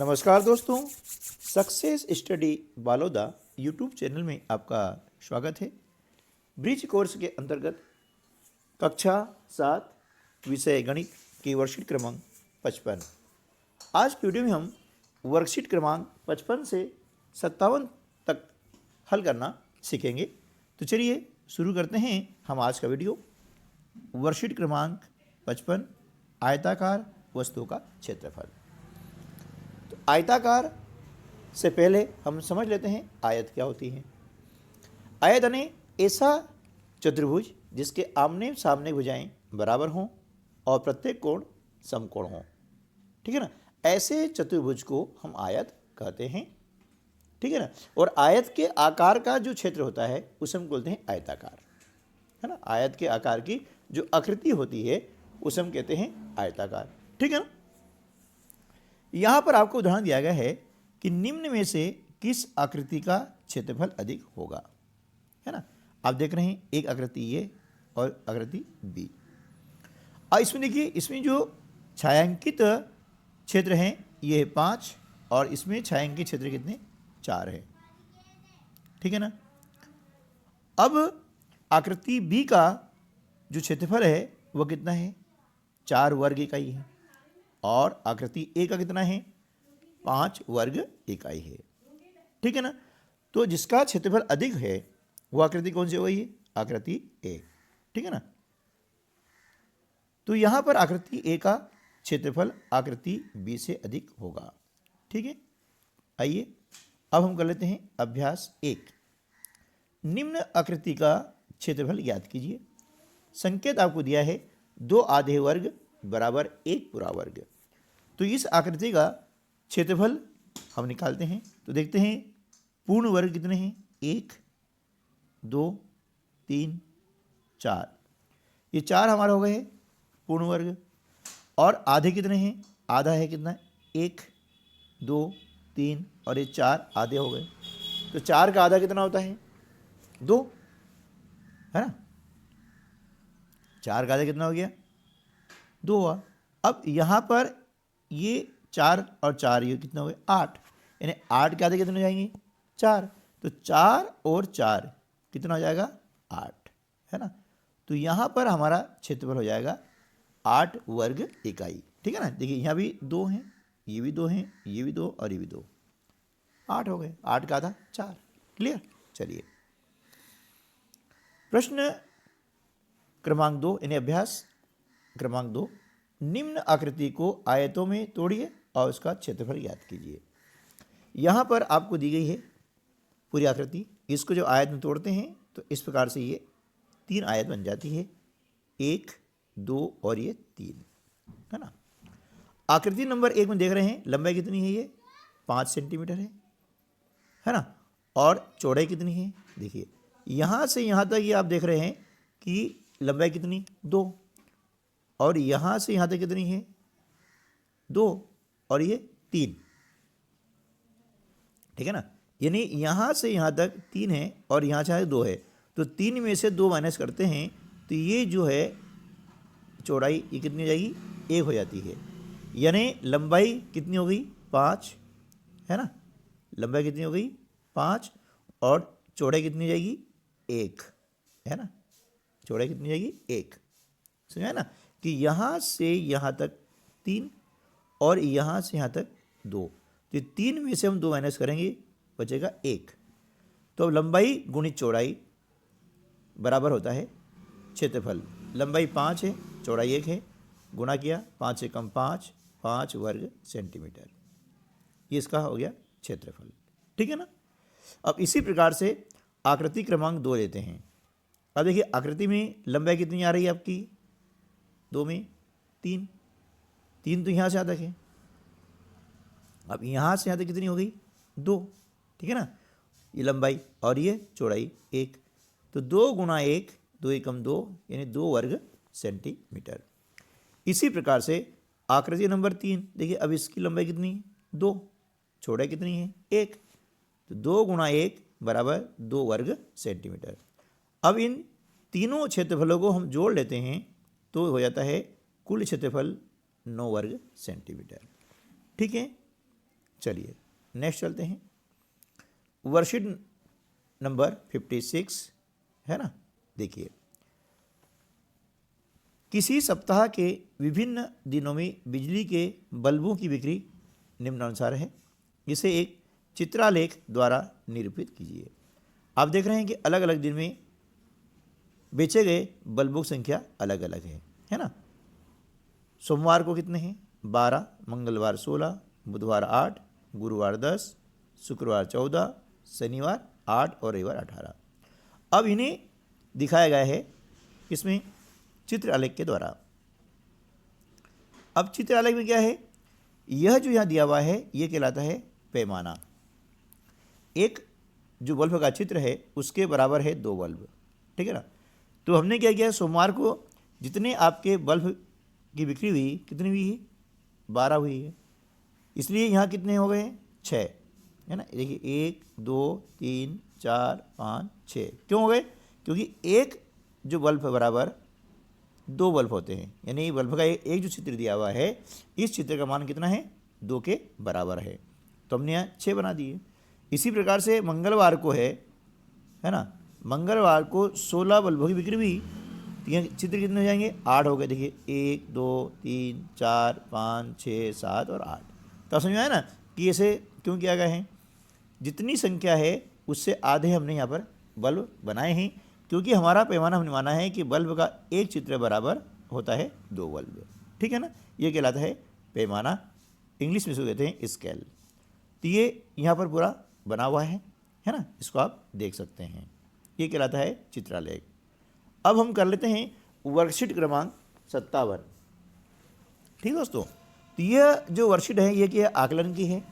नमस्कार दोस्तों, success study Baloda YouTube channel में आपका स्वागत है। ब्रिज कोर्स के अंतर्गत कक्षा 7 विषय गणित की वर्कशीट क्रमांक 55। आज की वीडियो में हम वर्कशीट क्रमांक 55 से 57 तक हल करना सीखेंगे। तो चलिए शुरू करते हैं हम आज का वीडियो। वर्कशीट क्रमांक 55, आयताकार वस्तु का क्षेत्रफल। आयताकार से पहले हम समझ लेते हैं आयत क्या होती है। आयत यानी ऐसा चतुर्भुज जिसके आमने सामने भुजाएं बराबर हों और प्रत्येक कोण समकोण हों। ठीक है ना, ऐसे चतुर्भुज को हम आयत कहते हैं। ठीक है ना, और आयत के आकार का जो क्षेत्र होता है उसे हम बोलते हैं आयताकार, है ना। आयत के आकार की जो आकृति होती है उसे हम कहते हैं आयताकार। ठीक है ना। यहाँ पर आपको उदाहरण दिया गया है कि निम्न में से किस आकृति का क्षेत्रफल अधिक होगा, है ना। आप देख रहे हैं एक आकृति ए और आकृति बी। और इसमें देखिए, इसमें जो छायांकित क्षेत्र हैं ये है 5 और इसमें छायांकित क्षेत्र कितने 4 है। ठीक है ना। अब आकृति बी का जो क्षेत्रफल है वह कितना है, 4 वर्ग इकाई है और आकृति ए का कितना है, 5 वर्ग इकाई है। ठीक है ना। तो जिसका क्षेत्रफल अधिक है वो आकृति कौन सी हो गई है, आकृति ए। ठीक है ना। तो यहां पर आकृति ए का क्षेत्रफल आकृति बी से अधिक होगा। ठीक है। आइए अब हम कर लेते हैं अभ्यास 1। निम्न आकृति का क्षेत्रफल ज्ञात कीजिए। संकेत आपको दिया है 2 आधे वर्ग बराबर 1 पूरा वर्ग। तो इस आकृति का क्षेत्रफल हम निकालते हैं। तो देखते हैं पूर्ण वर्ग कितने हैं, 1 2 3 4। ये 4 हमारा हो गए हैं पूर्ण वर्ग। और आधे कितने हैं, आधा है कितना, 1 2 3 और ये 4 आधे हो गए। तो 4 का आधा कितना होता है, 2, है ना। 4 का आधा कितना हो गया, 2 हुआ। अब यहाँ पर ये 4 और 4 ये कितना हो गया, 8, यानी 8 के आधे कितने हो जाएंगे, 4। तो 4 और 4 कितना हो जाएगा, 8, है ना। तो यहाँ पर हमारा क्षेत्रफल हो जाएगा 8 वर्ग इकाई। ठीक है ना। देखिए यहाँ भी 2 हैं, ये भी 2 हैं, ये भी 2 और ये भी 2, 8 हो गए। 8 का आधा 4। क्लियर। चलिए प्रश्न क्रमांक 2 यानी अभ्यास क्रमांक 2। निम्न आकृति को आयतों में तोड़िए और उसका क्षेत्रफल ज्ञात कीजिए। यहाँ पर आपको दी गई है पूरी आकृति। इसको जो आयत में तोड़ते हैं तो इस प्रकार से ये 3 आयत बन जाती है, 1 2 और ये 3, है ना। आकृति नंबर 1 में देख रहे हैं लंबाई कितनी है, ये 5 सेंटीमीटर है ना। और चौड़ाई कितनी है, देखिए यहाँ से यहाँ तक ये आप देख रहे हैं कि लंबाई कितनी 2 और यहाँ से यहाँ तक कितनी है 2 और ये 3। ठीक है ना। यानी यहाँ से यहाँ तक 3 है और यहाँ से 2 है। तो 3 में से 2 माइनस करते हैं तो ये जो है चौड़ाई ये कितनी हो जाएगी, 1 हो जाती है। यानी लंबाई कितनी हो गई, 5, है ना। लंबाई कितनी हो गई 5 और चौड़ाई कितनी हो जाएगी 1, है ना। चौड़ाई कितनी हो जाएगी 1। समझा है ना कि यहाँ से यहाँ तक 3 और यहाँ से यहाँ तक 2। तो 3 में से हम 2 माइनस करेंगे, बचेगा 1। तो अब लंबाई गुणित चौड़ाई बराबर होता है क्षेत्रफल। लंबाई 5 है, चौड़ाई 1 है, गुणा किया 5 से कम 5 वर्ग सेंटीमीटर। ये इसका हो गया क्षेत्रफल। ठीक है ना। अब इसी प्रकार से आकृति क्रमांक 2 लेते हैं। अब देखिए आकृति में लंबाई कितनी आ रही है आपकी, 2 में 3 तो यहाँ से यहाँ तक है। अब यहाँ से यहाँ तक कितनी हो गई, 2। ठीक है ना। ये लंबाई और ये चौड़ाई 1। तो 2 गुणा 1, 2 एकम 2 यानी 2 वर्ग सेंटीमीटर। इसी प्रकार से आकृति नंबर 3 देखिए, अब इसकी लंबाई कितनी, 2, चौड़ाई कितनी है 1। तो 2 गुणा 1 बराबर 2 वर्ग सेंटीमीटर। अब इन तीनों क्षेत्रफलों को हम जोड़ लेते हैं तो हो जाता है कुल क्षेत्रफल 9 वर्ग सेंटीमीटर। ठीक है। चलिए नेक्स्ट चलते हैं। वर्कशीट नंबर 56 है ना। देखिए, किसी सप्ताह के विभिन्न दिनों में बिजली के बल्बों की बिक्री निम्नानुसार है, इसे एक चित्रालेख द्वारा निरूपित कीजिए। आप देख रहे हैं कि अलग अलग दिन में बेचे गए बल्बों की संख्या अलग अलग है ना। सोमवार को कितने हैं? 12, मंगलवार 16, बुधवार 8, गुरुवार 10, शुक्रवार 14, शनिवार 8 और रविवार 18। अब इन्हें दिखाया गया है इसमें चित्र आलेख के द्वारा। अब चित्र आलेख में क्या है? यह जो यहाँ दिया हुआ है यह कहलाता है पैमाना। एक जो बल्ब का चित्र है उसके बराबर है 2 बल्ब, ठीक है ना। तो हमने क्या किया, सोमवार को जितने आपके बल्ब की बिक्री हुई कितनी हुई है? 12 हुई है। इसलिए यहाँ कितने हो गए? 6, है ना। देखिए 1 2 3 4 5 6 क्यों हो गए? क्योंकि एक जो बल्ब बराबर 2 बल्ब होते हैं, यानी बल्ब का एक जो चित्र दिया हुआ है इस चित्र का मान कितना है? 2 के बराबर है। तो हमने यहाँ 6 बना दिए। इसी प्रकार से मंगलवार को है ना, मंगलवार को 16 बल्बों की बिक्री हुई, तो यहाँ चित्र कितने हो जाएंगे? 8 हो गए। देखिए 1 2 3 4 5 6 7 और 8। तो समझ में आया ना कि ऐसे क्यों किया गया है? जितनी संख्या है उससे आधे हमने यहाँ पर बल्ब बनाए हैं, क्योंकि हमारा पैमाना हमने माना है कि बल्ब का एक चित्र बराबर होता है 2 बल्ब, ठीक है ना। ये कहलाता है पैमाना, इंग्लिश में इसको कहते हैं स्केल। तो ये यहाँ पर पूरा बना हुआ है ना, इसको आप देख सकते हैं। ये कहलाता है चित्रालेख। अब हम कर लेते हैं वर्कशीट क्रमांक 57। ठीक दोस्तों, तो यह जो वर्कशीट है ये क्या आकलन की है।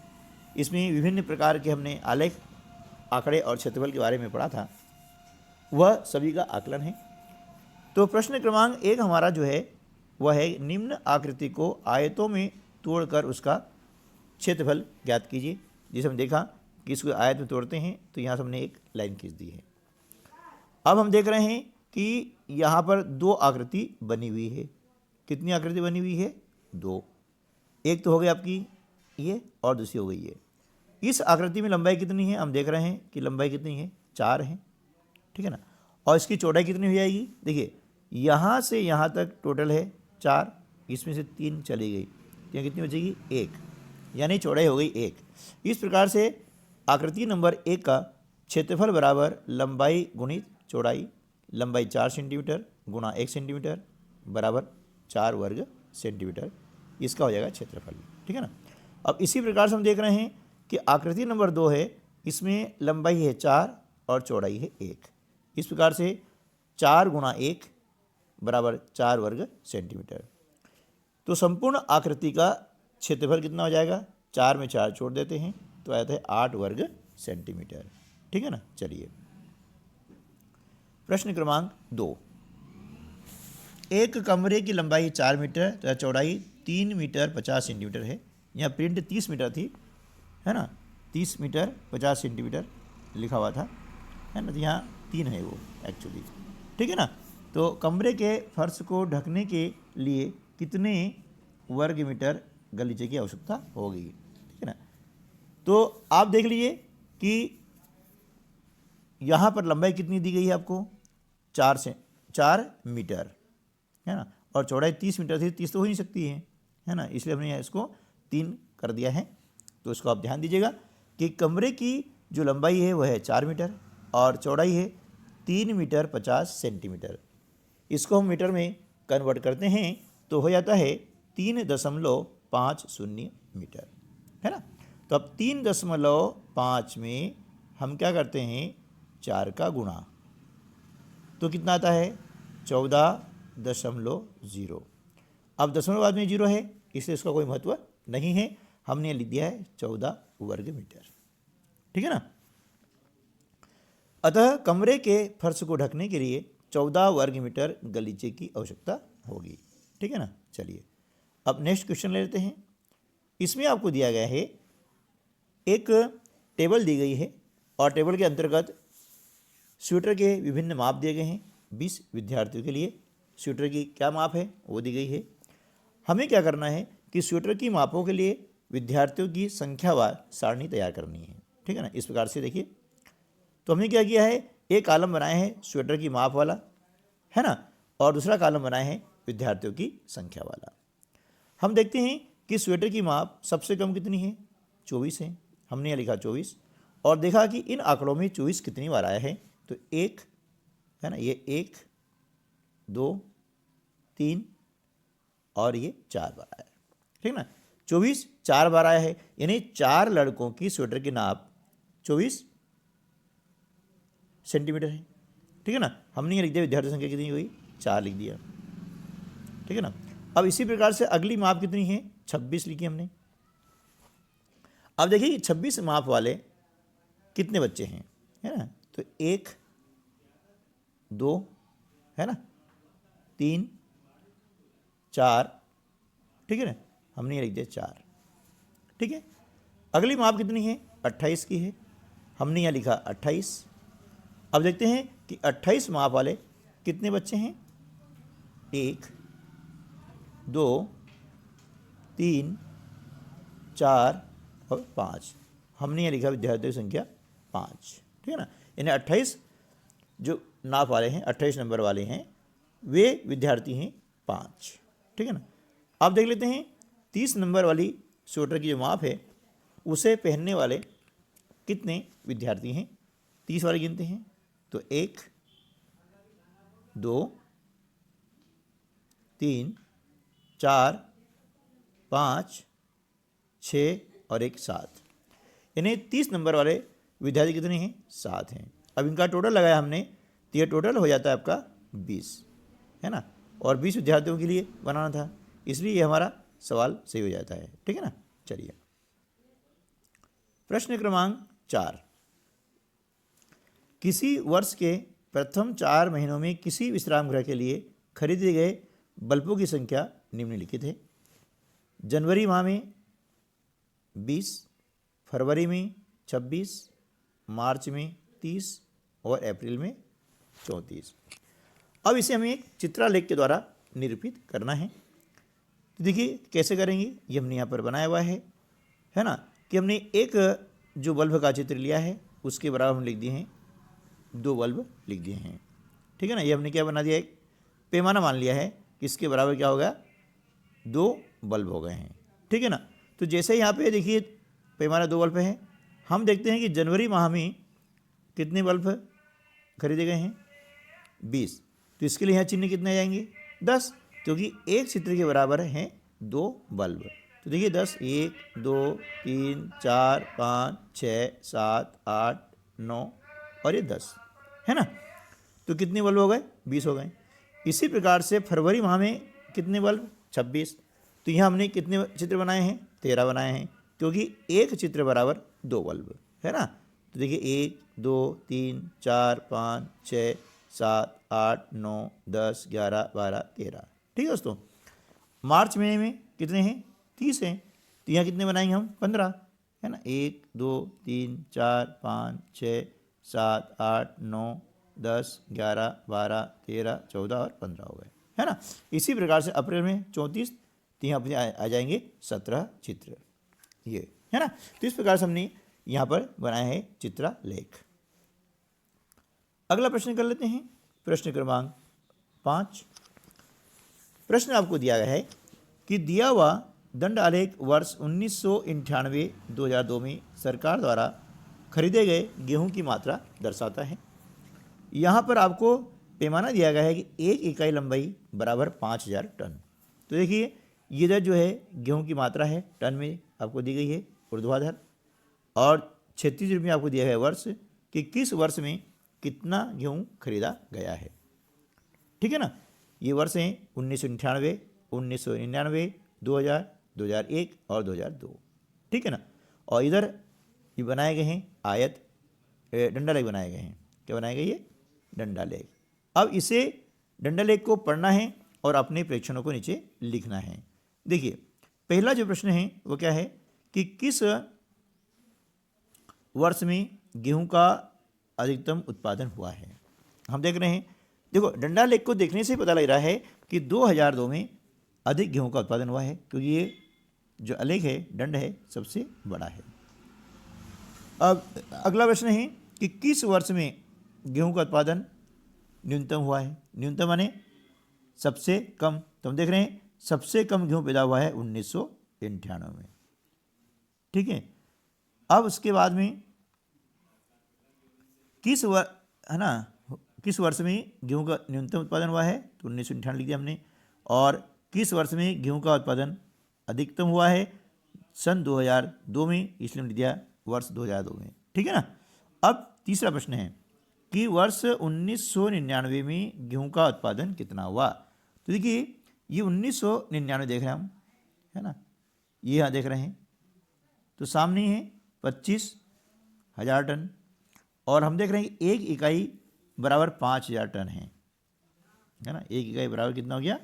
इसमें विभिन्न प्रकार के हमने आलेख, आंकड़े और क्षेत्रफल के बारे में पढ़ा था, वह सभी का आकलन है। तो प्रश्न क्रमांक 1 हमारा जो है वह है निम्न आकृति को आयतों में तोड़कर उसका क्षेत्रफल ज्ञात कीजिए। जिसे हम देखा कि इसको आयत में तोड़ते हैं तो यहाँ से हमने एक लाइन खींच दी है। अब हम देख रहे हैं कि यहाँ पर 2 आकृति बनी हुई है। कितनी आकृति बनी हुई है? 2। एक तो हो गई आपकी ये और दूसरी हो गई ये। इस आकृति में लंबाई कितनी है? हम देख रहे हैं कि लंबाई कितनी है? 4 है, ठीक है ना। और इसकी चौड़ाई कितनी हो जाएगी? देखिए यहाँ से यहाँ तक टोटल है 4, इसमें से 3 चली गई, तो यहाँ कितनी हो जाएगी? 1, यानी चौड़ाई हो गई 1। इस प्रकार से आकृति नंबर 1 का क्षेत्रफल बराबर लंबाई गुणित चौड़ाई, लंबाई 4 सेंटीमीटर गुणा 1 सेंटीमीटर बराबर 4 वर्ग सेंटीमीटर, इसका हो जाएगा क्षेत्रफल, ठीक है ना। अब इसी प्रकार से हम देख रहे हैं कि आकृति नंबर 2 है, इसमें लंबाई है 4 और चौड़ाई है 1। इस प्रकार से 4 गुणा 1 बराबर 4 वर्ग सेंटीमीटर। तो संपूर्ण आकृति का क्षेत्रफल कितना हो जाएगा? 4 में 4 छोड़ देते हैं तो आता है 8 वर्ग सेंटीमीटर, ठीक है ना। चलिए प्रश्न क्रमांक 2। एक कमरे की लंबाई 4 मीटर तथा चौड़ाई 3 मीटर 50 सेंटीमीटर है। यहाँ प्रिंट 30 मीटर थी, है ना, 30 मीटर 50 सेंटीमीटर लिखा हुआ था, है ना, तो यहाँ 3 है वो एक्चुअली, ठीक है ना। तो कमरे के फर्श को ढकने के लिए कितने वर्ग मीटर गलीचे की आवश्यकता होगी, ठीक है ना। तो आप देख लीजिए कि यहाँ पर लंबाई कितनी दी गई है आपको? 4 मीटर, है ना, और चौड़ाई 30 मीटर थी, 30 तो हो नहीं सकती है ना, इसलिए हमने इसको 3 कर दिया है। तो इसको आप ध्यान दीजिएगा कि कमरे की जो लंबाई है वह है 4 मीटर और चौड़ाई है 3 मीटर 50 सेंटीमीटर। इसको हम मीटर में कन्वर्ट करते हैं तो हो जाता है 3.50 मीटर, है ना। तो अब 3.5 में हम क्या करते हैं? 4 का गुणा, तो कितना आता है? 14.0। अब दशमलव बाद में 0 है इसलिए इसका कोई महत्व नहीं है, हमने लिख दिया है 14 वर्ग मीटर, ठीक है ना। अतः कमरे के फर्श को ढकने के लिए 14 वर्ग मीटर गलीचे की आवश्यकता होगी, ठीक है ना। चलिए अब नेक्स्ट क्वेश्चन ले लेते हैं। इसमें आपको दिया गया है एक टेबल दी गई है और टेबल के अंतर्गत स्वेटर के विभिन्न माप दिए गए हैं। 20 विद्यार्थियों के लिए स्वेटर की क्या माप है वो दी गई है। हमें क्या करना है कि स्वेटर की मापों के लिए विद्यार्थियों की संख्यावार सारणी तैयार करनी है। ठीक है ना, इस प्रकार से देखिए, तो हमने क्या किया है, एक कॉलम बनाए हैं स्वेटर की माप वाला, है ना, और दूसरा कॉलम बनाए हैं विद्यार्थियों की संख्या वाला। हम देखते हैं कि स्वेटर की माप सबसे कम कितनी है, 24 है। हमने यहाँ लिखा 24 और देखा कि इन आंकड़ों में 24 कितनी बार आया है, तो 1 है ना, ये 1 2 3 और ये 4 बार आया है। ठीक ना, 24 4 बार आया है, यानी 4 लड़कों की स्वेटर की नाप 24 सेंटीमीटर है। ठीक है ना, हमने ये लिख दिया विद्यार्थी संख्या कितनी हुई, 4 लिख दिया। ठीक है ना, अब इसी प्रकार से अगली माप कितनी है, 26 लिखी हमने। अब देखिए 26 माप वाले कितने बच्चे हैं, है ना, तो 1 2 है ना, 3 4, ठीक है ना, हमने ये लिख दिया 4। ठीक है, अगली माप कितनी है, 28 की है, हमने यहाँ लिखा 28। अब देखते हैं कि 28 माप वाले कितने बच्चे हैं, 1 2 3 4 और 5, हमने यहाँ लिखा विद्यार्थियों की संख्या 5। ठीक है ना, यानी 28 जो नाप वाले हैं, 28 नंबर वाले हैं, वे विद्यार्थी हैं 5। ठीक है ना, अब देख लेते हैं 30 नंबर वाली स्वेटर की जो माप है उसे पहनने वाले कितने विद्यार्थी हैं, 30 वाले गिनते हैं, तो 1 2 3 4 5 6 और 1 7, यानी 30 नंबर वाले विद्यार्थी कितने हैं, 7 हैं। अब इनका टोटल लगाया हमने तो ये टोटल हो जाता है आपका 20, है ना, और 20 विद्यार्थियों के लिए बनाना था, इसलिए ये हमारा सवाल सही हो जाता है। ठीक है ना, चलिए प्रश्न क्रमांक 4, किसी वर्ष के प्रथम 4 महीनों में किसी विश्राम गृह के लिए खरीदे गए बल्बों की संख्या निम्नलिखित है। जनवरी माह में 20, फरवरी में 26, मार्च में 30 और अप्रैल में 34। अब इसे हमें एक चित्रालेख के द्वारा निरूपित करना है। तो देखिए कैसे करेंगे, ये हमने यहाँ पर बनाया हुआ है ना, कि हमने एक जो बल्ब का चित्र लिया है उसके बराबर हम लिख दिए हैं 2 बल्ब लिख दिए हैं। ठीक है ना, ये हमने क्या बना दिया, एक पैमाना मान लिया है कि इसके बराबर क्या होगा, 2 बल्ब हो गए हैं। ठीक है ना, तो जैसे यहाँ पे देखिए पैमाना 2 बल्ब है, हम देखते हैं कि जनवरी माह में कितने बल्ब खरीदे गए हैं, 20, तो इसके लिए यहाँ चिन्ह कितने जाएंगे, 10, क्योंकि एक चित्र के बराबर हैं 2 बल्ब। तो देखिए 10, 1 2 3 4 5 6 7 8 9 और ये 10, है ना, तो कितने बल्ब हो गए, 20 हो गए। इसी प्रकार से फरवरी माह में कितने बल्ब, 26, तो यहाँ हमने कितने चित्र बनाए हैं, 13 बनाए हैं, क्योंकि एक चित्र बराबर 2 बल्ब, है ना। तो देखिए 1 2 3 4 5 6 7 8 9 10 11 12 13। ठीक है दोस्तों, मार्च महीने में कितने हैं, 30 हैं, तो यहाँ कितने बनाएंगे हम, 15, है ना, 1 2 3 4 5 6 7 8 9 10 11 12 13 14 और 15 हो गए, है ना। इसी प्रकार से अप्रैल में 34, तो यहाँ पर आ जाएंगे 17 चित्र, ये है ना। तो इस प्रकार से हमने यहाँ पर बनाया है चित्रालेख। अगला प्रश्न कर लेते हैं, प्रश्न क्रमांक 5। प्रश्न आपको दिया गया है कि दिया हुआ दंड आलेख वर्ष 1998-2002 में सरकार द्वारा खरीदे गए गेहूं की मात्रा दर्शाता है। यहाँ पर आपको पैमाना दिया गया है कि 1 इकाई लंबाई बराबर 5000 टन। तो देखिए ये इधर जो है गेहूं की मात्रा है, टन में आपको दी गई है ऊर्ध्वाधर, और 36 रुपये आपको दिया गया है वर्ष, कि किस वर्ष में कितना गेहूं खरीदा गया है। ठीक है ना, ये वर्ष हैं 1998, 1999, 2000, 2001 और 2002। ठीक है ना, और इधर ये बनाए गए हैं आयत डंडा लेख बनाए गए हैं। क्या बनाए गए, ये डंडा लेख। अब इसे डंडा लेख को पढ़ना है और अपने प्रेक्षणों को नीचे लिखना है। देखिए पहला जो प्रश्न है वो क्या है कि किस वर्ष में गेहूं का अधिकतम उत्पादन हुआ है। हम देख रहे हैं, देखो डंडा लेख को देखने से पता लग रहा है कि 2002 में अधिक गेहूं का उत्पादन हुआ है, क्योंकि ये जो आलेख है, दंड है, सबसे बड़ा है। अब अगला प्रश्न है कि किस वर्ष में गेहूं का उत्पादन न्यूनतम हुआ है। न्यूनतम माने सबसे कम। तो हम देख रहे हैं सबसे कम गेहूं पैदा हुआ है 1998 में। ठीक है। अब उसके बाद में किस वर्ष में गेहूं का न्यूनतम उत्पादन हुआ है, तो 1998 लिख दिया हमने। और किस वर्ष में गेहूं का उत्पादन अधिकतम हुआ है, सन 2002 में, इसलिए लिख दिया वर्ष 2002 में। ठीक है ना। अब तीसरा प्रश्न है कि वर्ष 1999 में गेहूं का उत्पादन कितना हुआ। तो देखिए ये 1999 देख रहे हैं हम, है ना, ये यहाँ देख रहे हैं, तो सामने है 25,000 टन, और हम देख रहे हैं एक इकाई बराबर 5,000 टन है ना। एक इकाई बराबर कितना हो गया,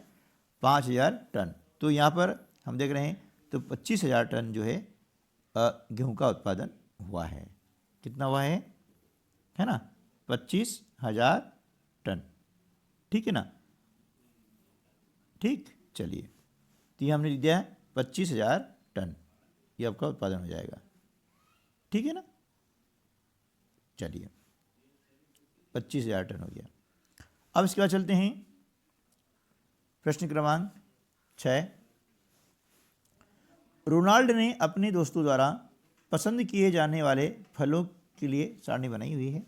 5,000 टन। तो यहाँ पर हम देख रहे हैं तो 25,000 टन जो है गेहूं का उत्पादन हुआ है। कितना हुआ है ना, 25,000 टन। ठीक है ना। ठीक, चलिए, तो ये हमने लिख दिया 25,000 टन, ये आपका उत्पादन हो जाएगा। ठीक है ना। चलिए 25,000 टन हो गया। अब इसके बाद चलते हैं प्रश्न क्रमांक 6। रोनाल्ड ने अपने दोस्तों द्वारा पसंद किए जाने वाले फलों के लिए सारणी बनाई हुई है।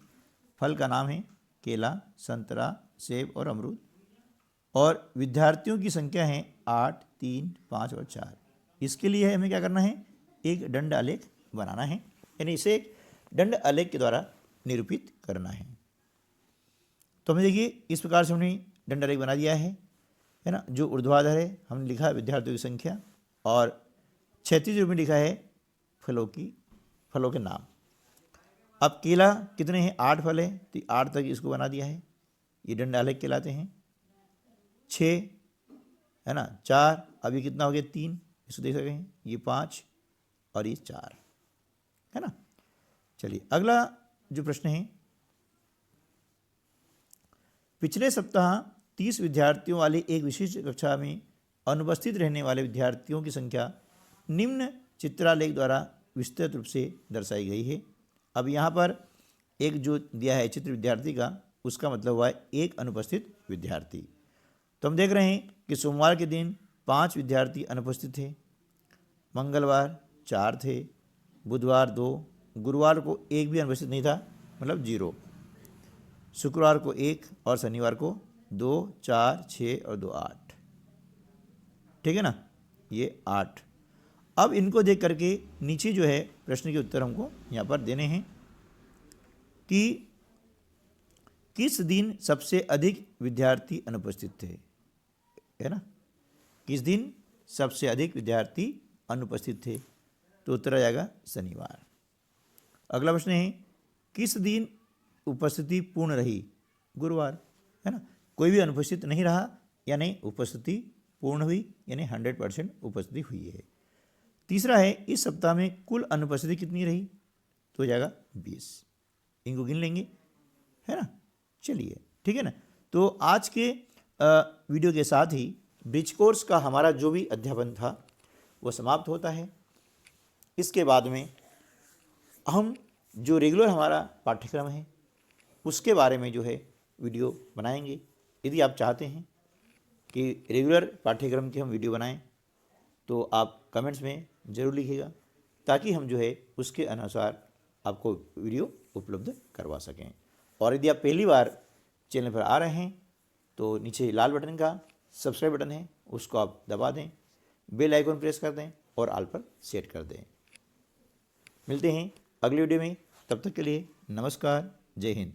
फल का नाम है केला, संतरा, सेब और अमरूद, और विद्यार्थियों की संख्या है 8, 3, 5 और 4। इसके लिए हमें क्या करना है, एक दंड आलेख बनाना है, यानी इसे एक दंड आलेख के द्वारा निरूपित करना है। तो हमें देखिए इस प्रकार से हमने दंड आलेख बना दिया है ना। जो ऊर्ध्वाधर है हमने लिखा विद्यार्थियों की संख्या, और क्षैतिज रूप में लिखा है फलों के नाम। अब केला कितने हैं, 8 फल है, तो 8 तक इसको बना दिया है, ये दंड आलेख कहलाते हैं। 6 है ना, 4, अभी कितना हो गया, 3, इसको देख सकते हैं, ये 5 और ये 4 है ना। चलिए अगला जो प्रश्न है, पिछले सप्ताह 30 विद्यार्थियों वाली एक विशिष्ट कक्षा में अनुपस्थित रहने वाले विद्यार्थियों की संख्या निम्न चित्रालेख द्वारा विस्तृत रूप से दर्शाई गई है। अब यहाँ पर एक जो दिया है चित्र विद्यार्थी का, उसका मतलब हुआ है एक अनुपस्थित विद्यार्थी। तो हम देख रहे हैं कि सोमवार के दिन 5 विद्यार्थी अनुपस्थित थे, मंगलवार 4 थे, बुधवार 2, गुरुवार को एक भी अनुपस्थित नहीं था, मतलब 0, शुक्रवार को 1 और शनिवार को 2, 4, 6 और 2, 8। ठीक है ना, ये 8। अब इनको देख करके नीचे जो है प्रश्न के उत्तर हमको यहाँ पर देने हैं कि किस दिन सबसे अधिक विद्यार्थी अनुपस्थित थे, है ना, किस दिन सबसे अधिक विद्यार्थी अनुपस्थित थे। तो उत्तर आ जाएगा शनिवार। अगला प्रश्न है किस दिन उपस्थिति पूर्ण रही, गुरुवार, है ना, कोई भी अनुपस्थित नहीं रहा, यानी उपस्थिति पूर्ण हुई, यानी 100% उपस्थिति हुई है। तीसरा है इस सप्ताह में कुल अनुपस्थिति कितनी रही, तो हो जाएगा 20, इनको गिन लेंगे, है ना। चलिए ठीक है ना। तो आज के वीडियो के साथ ही ब्रिज कोर्स का हमारा जो भी अध्यापन था वो समाप्त होता है। इसके बाद में हम जो रेगुलर हमारा पाठ्यक्रम है उसके बारे में जो है वीडियो बनाएंगे। यदि आप चाहते हैं कि रेगुलर पाठ्यक्रम की हम वीडियो बनाएं तो आप कमेंट्स में ज़रूर लिखिएगा, ताकि हम जो है उसके अनुसार आपको वीडियो उपलब्ध करवा सकें। और यदि आप पहली बार चैनल पर आ रहे हैं तो नीचे लाल बटन का सब्सक्राइब बटन है, उसको आप दबा दें, बेल आइकन प्रेस कर दें और ऑल पर सेट कर दें। मिलते हैं अगली वीडियो में, तब तक के लिए नमस्कार, जय हिंद।